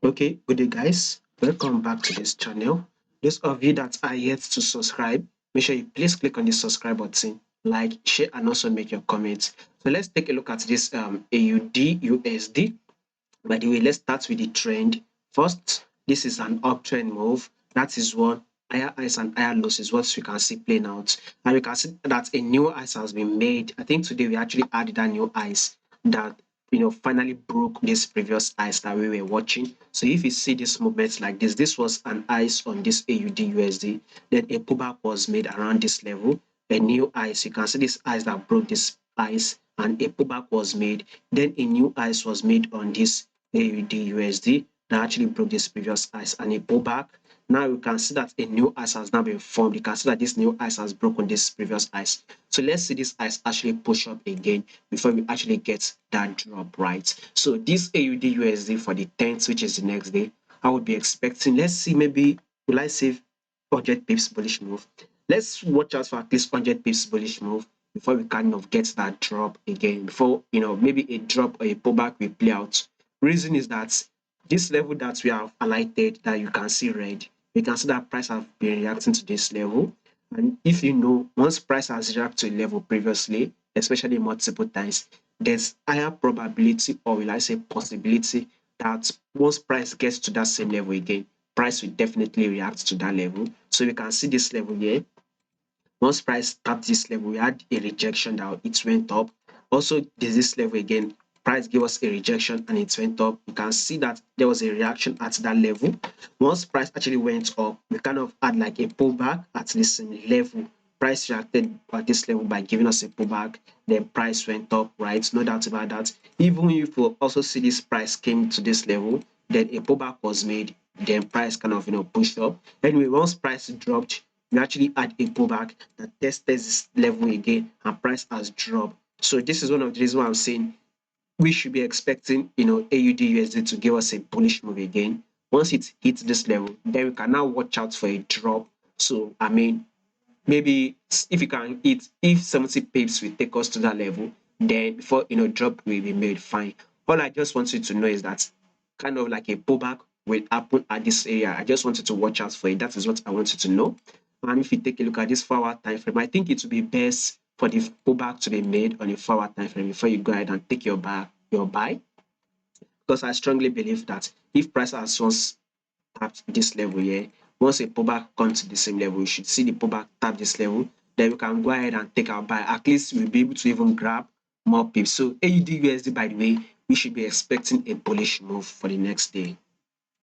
Okay, good day guys. Welcome back to this channel. Those of you that are yet to subscribe, make sure you please click on the subscribe button, like, share, and also make your comments. So let's take a look at this AUD USD. By the way, let's start with the trend. First, this is an uptrend move. That is one higher highs and higher lows is what we can see playing out. And we can see that a new highs has been made. I think today we actually added that new highs that finally broke this previous highs that we were watching. So if you see this movement like this was an highs on this AUD USD. Then a pullback was made around this level. A new highs. You can see this highs that broke this highs and a pullback was made. Then a new highs was made on this AUD USD that actually broke this previous highs and a pullback. Now you can see that a new ice has now been formed. You can see that this new ice has broken this previous ice. So let's see this ice actually push up again before we actually get that drop, right? So this AUD USD for the 10th, which is the next day, I would be expecting, let's see, maybe, will I say 100 pips bullish move? Let's watch out for at least 100 pips bullish move before we kind of get that drop again, before, maybe a drop or a pullback will play out. Reason is that this level that we have highlighted that you can see red, you can see that price have been reacting to this level. And if you know, once price has reacted to a level previously, especially multiple times, there's higher probability, or will I say possibility, that once price gets to that same level again, price will definitely react to that level. So you can see this level here. Once price tapped this level, we had a rejection that it went up. Also, there's this level again. Price gave us a rejection and it went up. You can see that there was a reaction at that level. Once price actually went up, we kind of had like a pullback at this level. Price reacted at this level by giving us a pullback. Then price went up, right? No doubt about that. Even if we also see this price came to this level, then a pullback was made. Then price kind of pushed up. Anyway, once price dropped, we actually had a pullback that tested this level again and price has dropped. So this is one of the reasons why I'm saying we should be expecting AUD USD to give us a bullish move again. Once it hits this level, then we can now watch out for a drop. So I mean, maybe if you can hit, if 70 pips will take us to that level, then before drop will be made, fine. All I just want you to know is that kind of like a pullback will happen at this area. I just wanted to watch out for it. That is what I wanted to know. And if you take a look at this 4-hour time frame, I think it would be best for the pullback to be made on a 4-hour time frame before you go ahead and take your buy, because I strongly believe that if price has once tapped this level here, once a pullback comes to the same level, you should see the pullback tap this level, then we can go ahead and take our buy. At least we'll be able to even grab more pips. So AUD USD, by the way, we should be expecting a bullish move for the next day.